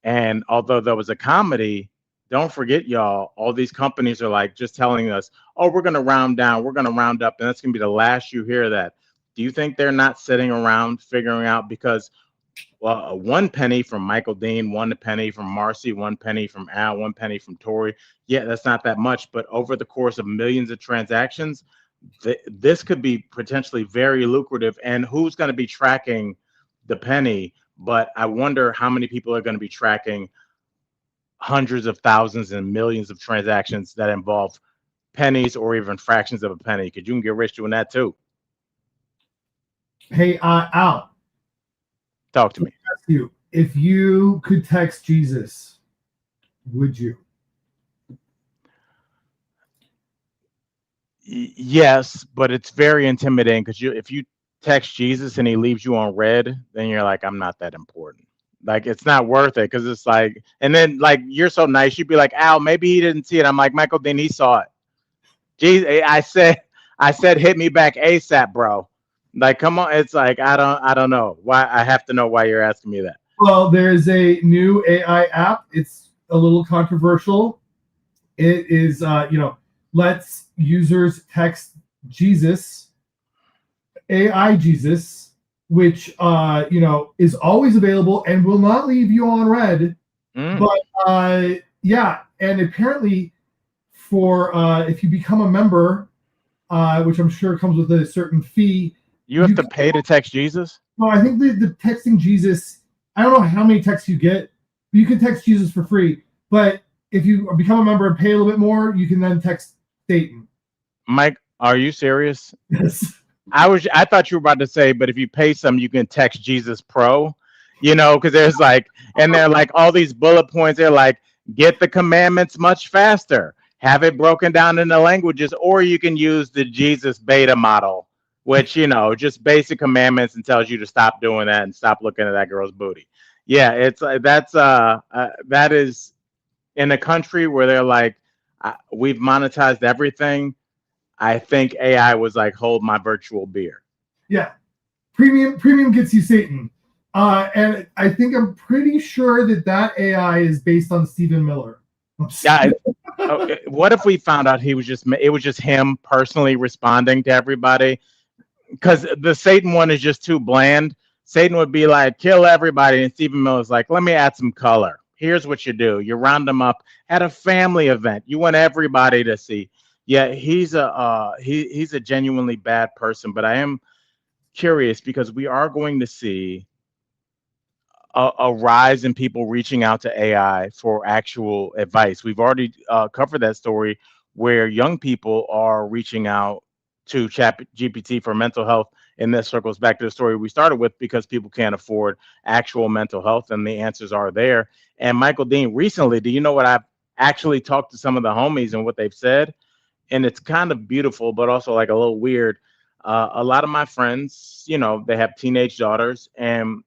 And although there was a comedy, don't forget, y'all, all these companies are like just telling us, oh, we're going to round down, we're going to round up, and that's going to be the last you hear that. Do you think they're not sitting around figuring out, because 1 penny from Michael Dean, 1 penny from Marcy, 1 penny from Al, 1 penny from Tori. Yeah, that's not that much, but over the course of millions of transactions, this could be potentially very lucrative. And who's going to be tracking the penny? But I wonder how many people are going to be tracking hundreds of thousands and millions of transactions that involve pennies or even fractions of a penny, because you can get rich doing that too. Hey, Al. Talk to me. Ask you, if you could text Jesus, would you? Yes, but it's very intimidating because if you text Jesus and he leaves you on red, then you're like, I'm not that important. Like, it's not worth it, because it's like, and then like, you're so nice, you'd be like, Al, maybe he didn't see it. I'm like, Michael, then he saw it. Jesus, I said, hit me back ASAP, bro. Like, come on. It's like, I don't know why. I have to know why you're asking me that. Well, there's a new AI app. It's a little controversial. It is, lets users text Jesus, AI Jesus, which, is always available and will not leave you on red. But, and apparently for, if you become a member, which I'm sure comes with a certain fee, you have to pay to text Jesus? No, I think the texting Jesus, I don't know how many texts you get, but you can text Jesus for free. But if you become a member and pay a little bit more, you can then text Satan. Mike, are you serious? Yes. I thought you were about to say, but if you pay some, you can text Jesus Pro, because there's like, and they're like all these bullet points. They're like, get the commandments much faster, have it broken down into languages, or you can use the Jesus beta model, which, just basic commandments, and tells you to stop doing that and stop looking at that girl's booty. Yeah, it's that is in a country where they're like, we've monetized everything. I think AI was like, hold my virtual beer. Yeah, premium gets you Satan, and I'm pretty sure that AI is based on Stephen Miller. Yeah. What if we found out it was just him personally responding to everybody? because the Satan one is just too bland. Satan would be like, kill everybody. And Stephen Miller's like, let me add some color. Here's what you do. You round them up at a family event. You want everybody to see. Yeah, he's a genuinely bad person, but I am curious because we are going to see a rise in people reaching out to AI for actual advice. We've already covered that story where young people are reaching out to Chat GPT for mental health. And this circles back to the story we started with because people can't afford actual mental health, and the answers are there. And Michael Dean, recently, do you know what I've actually talked to some of the homies and what they've said? And it's kind of beautiful, but also like a little weird. A lot of my friends, they have teenage daughters, and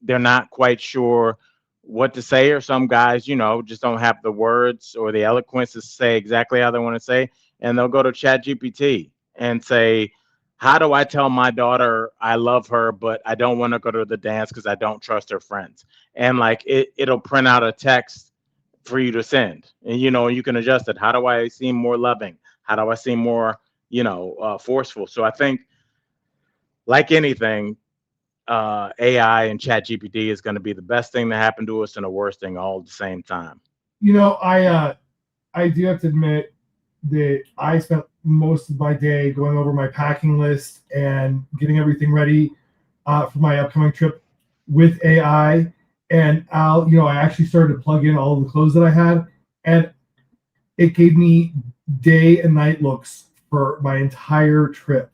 they're not quite sure what to say, or some guys, just don't have the words or the eloquence to say exactly how they want to say, and they'll go to Chat GPT and say, how do I tell my daughter I love her, but I don't want to go to the dance because I don't trust her friends? And like it'll print out a text for you to send, and you can adjust it. How do I seem more loving? How do I seem more forceful? So I think, like anything, AI and Chat GPT is going to be the best thing that happened to us and the worst thing all at the same time. I do have to admit that I spent most of my day going over my packing list and getting everything ready for my upcoming trip with AI. And I actually started to plug in all of the clothes that I had, and it gave me day and night looks for my entire trip.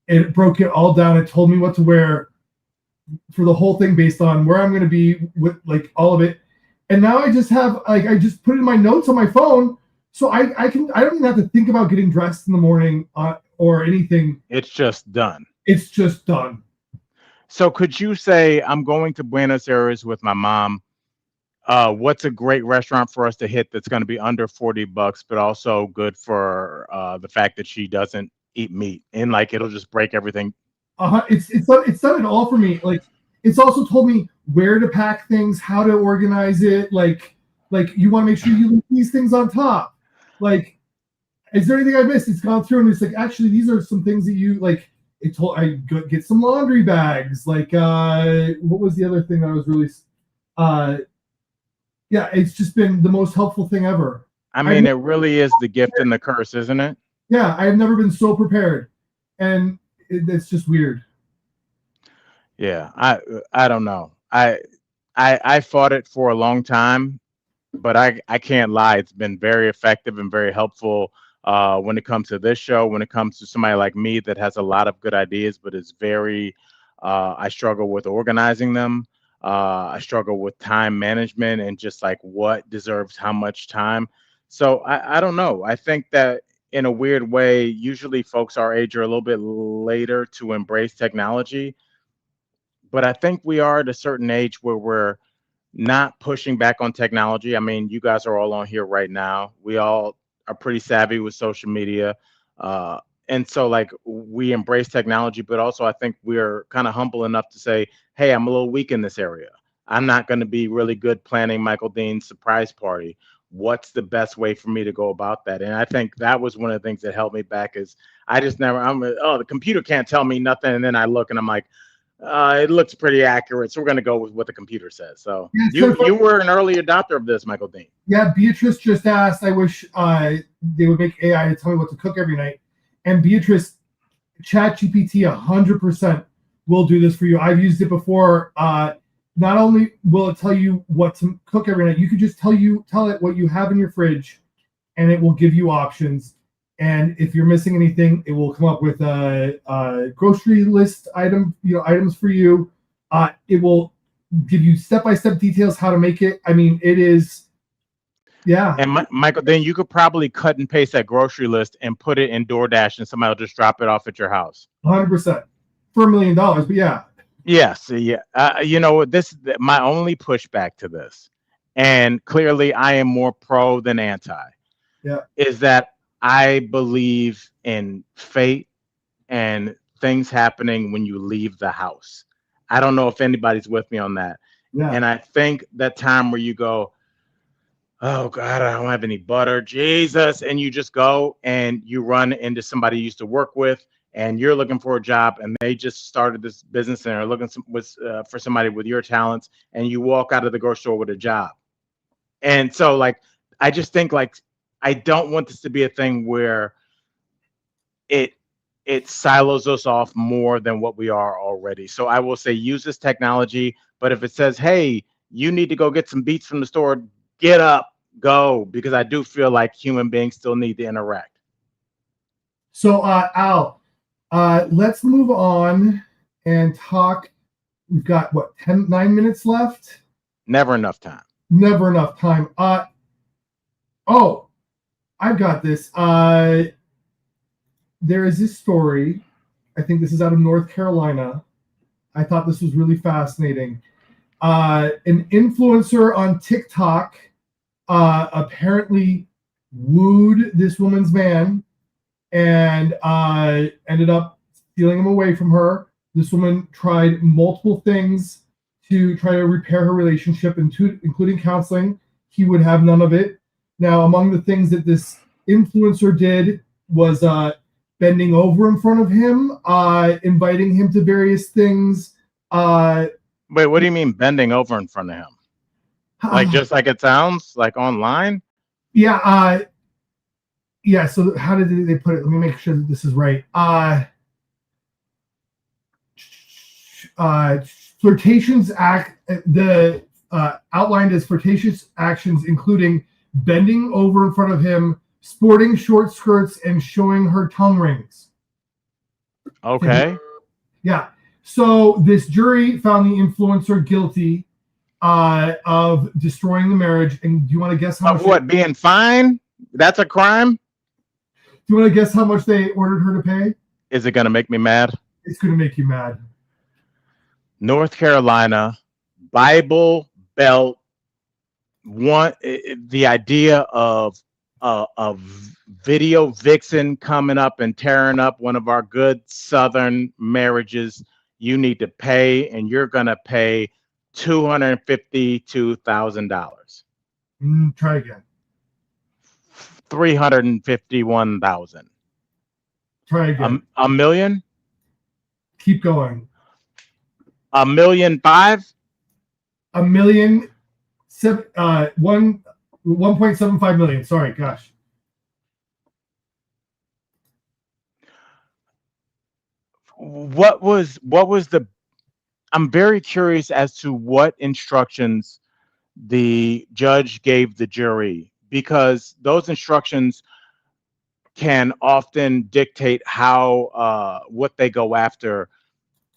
It broke it all down. It told me what to wear for the whole thing based on where I'm going to be with like all of it. And now I just have I just put in my notes on my phone, so I don't even have to think about getting dressed in the morning or anything. It's just done. It's just done. So could you say, I'm going to Buenos Aires with my mom. What's a great restaurant for us to hit that's going to be under $40, but also good for the fact that she doesn't eat meat, and like it'll just break everything. It's done it all for me. Like, it's also told me where to pack things, how to organize it. Like you want to make sure you leave these things on top. Like, is there anything I missed? It's gone through and it's like, actually, these are some things that you like. It told I get some laundry bags. Like, what was the other thing that was really? Yeah, it's just been the most helpful thing ever. I mean, it really is the gift and the curse, isn't it? Yeah, I have never been so prepared, and it's just weird. Yeah, I don't know. I fought it for a long time, but I can't lie. It's been very effective and very helpful when it comes to this show. When it comes to somebody like me that has a lot of good ideas, but is very I struggle with organizing them. I struggle with time management and just like what deserves how much time. So I don't know. I think that in a weird way, usually folks our age are a little bit later to embrace technology. But I think we are at a certain age where we're not pushing back on technology. I mean, you guys are all on here right now. We all are pretty savvy with social media. Uh, and so, like, we embrace technology, but also I think we're kind of humble enough to say, hey, I'm a little weak in this area. I'm not going to be really good planning Michael Dean's surprise party. What's the best way for me to go about that? And I think that was one of the things that held me back is I just never, the computer can't tell me nothing. And then I look and I'm like, it looks pretty accurate, so we're going to go with what the computer says. So yeah, you were an early adopter of this, Michael Dean. Yeah, Beatrice just asked, I wish they would make AI to tell me what to cook every night. And Beatrice, ChatGPT 100% will do this for you. I've used it before. Not only will it tell you what to cook every night, you could just tell it what you have in your fridge, and it will give you options. And if you're missing anything, it will come up with a grocery list items for you. It will give you step-by-step details how to make it. I mean, it is, yeah. And Michael, then you could probably cut and paste that grocery list and put it in DoorDash, and somebody will just drop it off at your house. 100% for $1 million, but yeah. Yes, yeah. This my only pushback to this, and clearly I am more pro than anti. Yeah, is that I believe in fate and things happening when you leave the house. I don't know if anybody's with me on that. Yeah. And I think that time where you go, oh God, I don't have any butter, Jesus, and you just go and you run into somebody you used to work with, and you're looking for a job, and they just started this business and are looking for somebody with your talents, and you walk out of the grocery store with a job. And so, like, I just think, like, I don't want this to be a thing where it silos us off more than what we are already. So I will say use this technology, but if it says, hey, you need to go get some beats from the store, get up, go, because I do feel like human beings still need to interact. So Al, let's move on and talk. We've got what, 9 minutes left? Never enough time. Never enough time. Oh, I've got this. There is this story. I think this is out of North Carolina. I thought this was really fascinating. An influencer on TikTok apparently wooed this woman's man and ended up stealing him away from her. This woman tried multiple things to try to repair her relationship, including counseling. He would have none of it. Now, among the things that this influencer did was bending over in front of him, inviting him to various things. Wait, what do you mean bending over in front of him? Like just like it sounds, like online? Yeah. Yeah. So how did they put it? Let me make sure that this is right. Flirtations act. The outlined as flirtatious actions, including bending over in front of him, sporting short skirts, and showing her tongue rings. Okay. Yeah. So this jury found the influencer guilty of destroying the marriage. And do you want to guess how much? What, being fined? That's a crime? Do you want to guess how much they ordered her to pay? Is it going to make me mad? It's going to make you mad. North Carolina, Bible Belt, the idea of video vixen coming up and tearing up one of our good Southern marriages. You need to pay, and you're going to pay $252,000. Try again. $351,000. Try again. A million? Keep going. $1.5 million? $1 million. 1.75 million. Sorry, gosh. What was the? I'm very curious as to what instructions the judge gave the jury, because those instructions can often dictate how what they go after.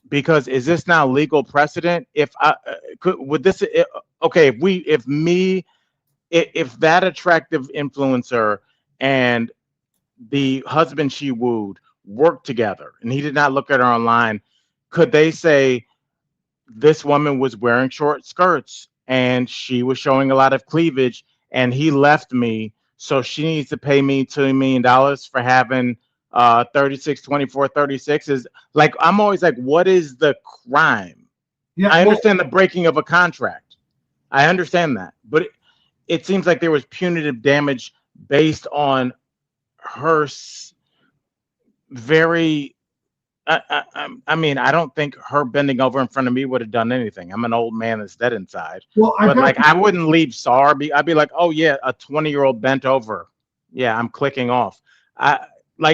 Because is this now legal precedent? If I could, would this? Okay, if that attractive influencer and the husband she wooed worked together and he did not look at her online, could they say this woman was wearing short skirts and she was showing a lot of cleavage and he left me, so she needs to pay me $2 million for having 36, 24, 36? Is like, I'm always like, what is the crime? Yeah, I understand the breaking of a contract. I understand that, but it seems like there was punitive damage based on her very. I mean, I don't think her bending over in front of me would have done anything. I'm an old man that's dead inside. Well, but like, I wouldn't leave SAR. I'd be like, oh yeah, a 20-year-old bent over. Yeah, I'm clicking off.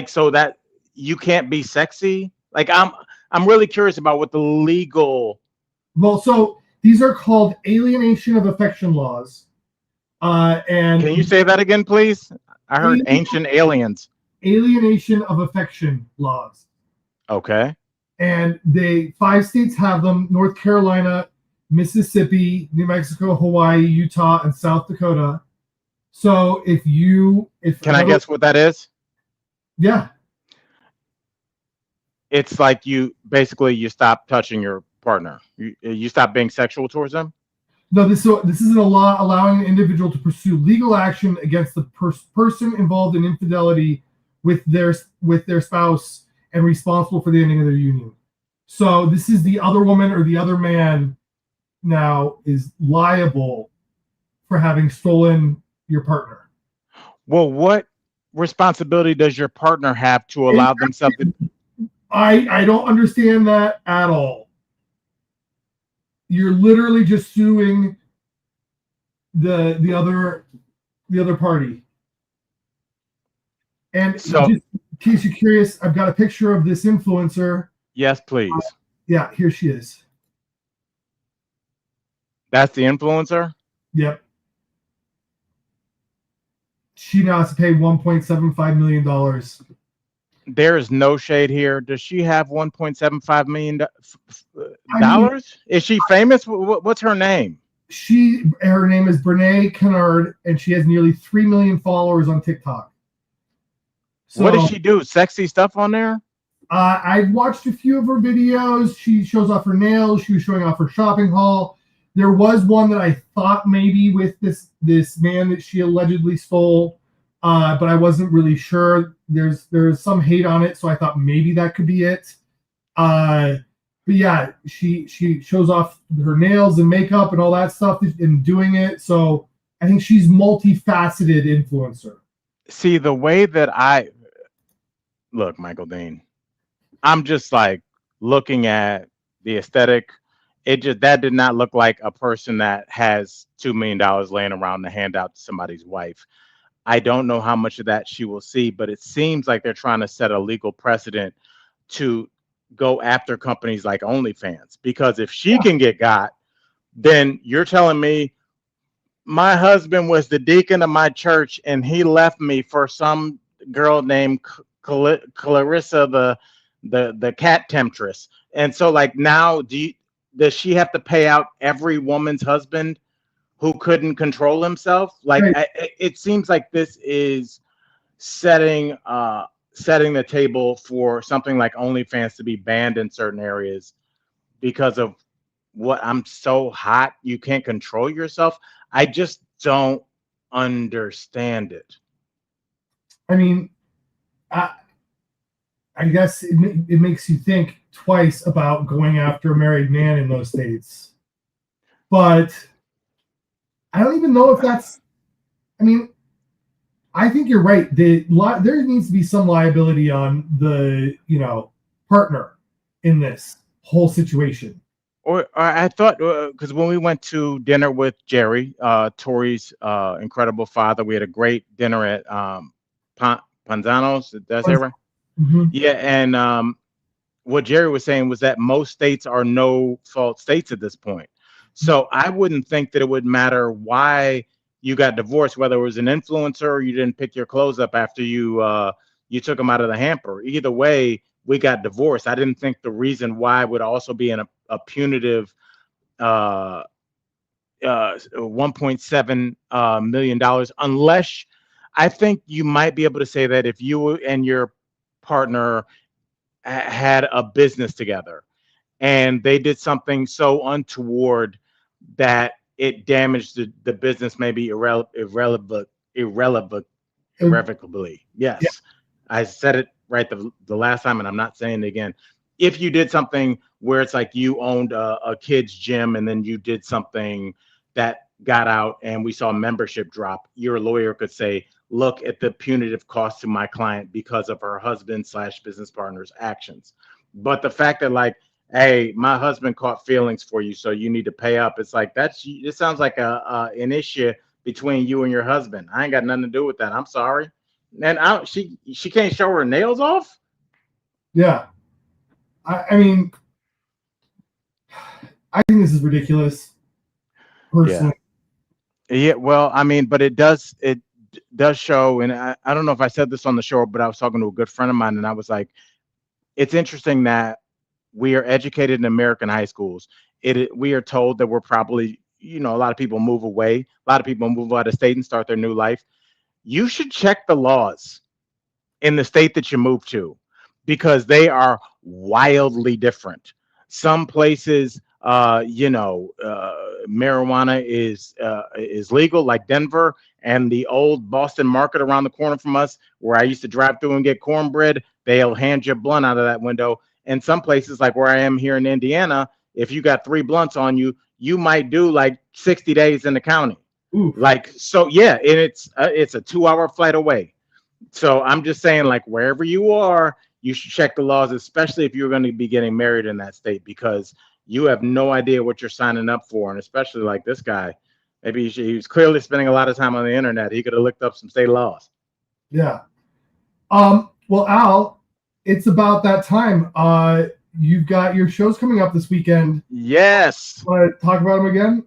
So that you can't be sexy. Like, I'm really curious about what the legal. Well, so these are called alienation of affection laws. And can you say that again, please? I heard ancient aliens. Alienation of affection laws. Okay. And 5 states have them: North Carolina, Mississippi, New Mexico, Hawaii, Utah, and South Dakota. So if can I guess what that is? Yeah. It's like you stop touching your partner. You stop being sexual towards them. No, this isn't a law allowing an individual to pursue legal action against the person involved in infidelity with their spouse and responsible for the ending of their union. So this is the other woman or the other man now is liable for having stolen your partner. Well, what responsibility does your partner have to allow themselves to? I don't understand that at all. You're literally just suing the other party. And So, just in case you're curious, I've got a picture of this influencer. yes, please. Yeah, here she is. That's the influencer? Yep. She now has to pay $1.75 million. There is no shade here. Does she have $1.75 million? I mean, Is she famous? What's her name? her name is Brene Kennard, and she has nearly 3 million followers on TikTok. So, What does she do? Sexy stuff on there? I've watched a few of her videos. She shows off her nails. She was showing off her shopping haul. There was one that I thought maybe with this man that she allegedly stole, but I wasn't really sure. There's some hate on it, so I thought maybe that could be it. But yeah, she shows off her nails and makeup and all that stuff and doing it. So I think she's multifaceted influencer. See, the way that I look, Michael Dean, I'm just like looking at the aesthetic. That did not look like a person that has $2 million laying around to hand out to somebody's wife. I don't know how much of that she will see, but it seems like they're trying to set a legal precedent to go after companies like OnlyFans. Because if she can get got, then you're telling me my husband was the deacon of my church and he left me for some girl named Clarissa, the cat temptress. And so like now does she have to pay out every woman's husband who couldn't control himself? Like Right. it seems like this is setting the table for something like OnlyFans to be banned in certain areas because of what I'm so hot you can't control yourself. I just don't understand it. I mean, I guess it makes you think twice about going after a married man in those states. But I don't even know if that's. I mean, I think you're right. There needs to be some liability on the partner in this whole situation. Or I thought because when we went to dinner with Jerry, Tori's incredible father, we had a great dinner at Panzano's. Did I say right? Mm-hmm. Yeah, and what Jerry was saying was that most states are no fault states at this point. So I wouldn't think that it would matter why you got divorced, whether it was an influencer or you didn't pick your clothes up after you took them out of the hamper. Either way, we got divorced. I didn't think the reason why would also be in a punitive $1.7 million, unless I think you might be able to say that if you and your partner had a business together and they did something so untoward that it damaged the business maybe irrevocably. Yes. Yeah. I said it right the last time and I'm not saying it again. If you did something where it's like you owned a kid's gym and then you did something that got out and we saw membership drop, your lawyer could say, look at the punitive cost to my client because of her husband/business partner's actions. But the fact that like, hey, my husband caught feelings for you, so you need to pay up. It's like it sounds like an issue between you and your husband. I ain't got nothing to do with that. I'm sorry. And she can't show her nails off. Yeah, I mean, I think this is ridiculous. Personally. Yeah. Well, I mean, but it does show, and I don't know if I said this on the show, but I was talking to a good friend of mine, and I was like, it's interesting that we are educated in American high schools. We are told that we're probably, a lot of people move away. A lot of people move out of state and start their new life. You should check the laws in the state that you move to because they are wildly different. Some places, marijuana is legal, like Denver and the old Boston market around the corner from us, where I used to drive through and get cornbread. They'll hand you a blunt out of that window. And some places, like where I am here in Indiana, if you got 3 blunts on you, you might do like 60 days in the county. Ooh. Like, so yeah, and it's a 2-hour flight away. So I'm just saying, like, wherever you are, you should check the laws, especially if you're going to be getting married in that state, because you have no idea what you're signing up for. And especially like this guy, maybe he was clearly spending a lot of time on the internet. He could have looked up some state laws. Yeah. Well, Al, it's about that time. You've got your shows coming up this weekend. Yes. Want to talk about them again?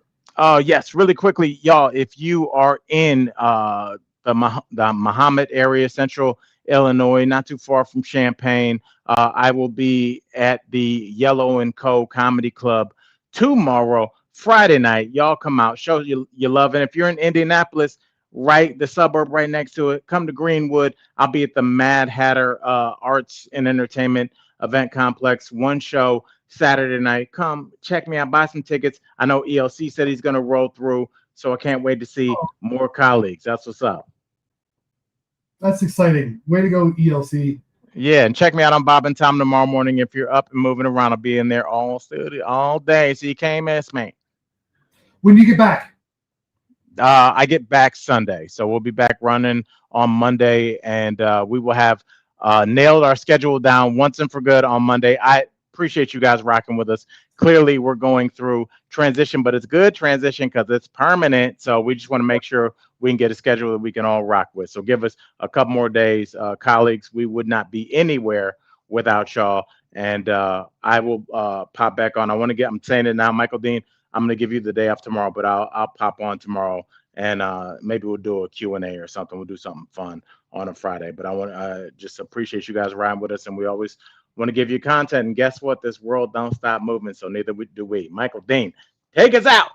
Yes, really quickly, y'all. If you are in the Mahomet area, Central Illinois, not too far from Champaign, I will be at the Yellow and Co. Comedy Club tomorrow, Friday night. Y'all come out, show you love. And if you're in Indianapolis, right, the suburb right next to it, come to Greenwood. I'll be at the Mad Hatter Arts and Entertainment event complex. One show Saturday night. Come check me out, buy some tickets. I know ELC said he's going to roll through, so I can't wait to see more colleagues. That's what's up. That's exciting. Way to go, ELC. Yeah, and check me out on Bob and Tom tomorrow morning. If you're up and moving around, I'll be in there all day, so you can't miss me. When do you get back? I get back Sunday, so we'll be back running on Monday, and we will have nailed our schedule down once and for good on Monday. I appreciate you guys rocking with us. Clearly, we're going through transition, but it's good transition because it's permanent. So we just want to make sure we can get a schedule that we can all rock with. So give us a couple more days, colleagues. We would not be anywhere without y'all. And I will pop back on. I'm saying it now, Michael Dean. I'm going to give you the day off tomorrow, but I'll pop on tomorrow, and maybe we'll do a Q&A or something. We'll do something fun on a Friday. But I want to just appreciate you guys riding with us, and we always want to give you content. And guess what? This world don't stop moving, so neither do we. Michael Dean, take us out.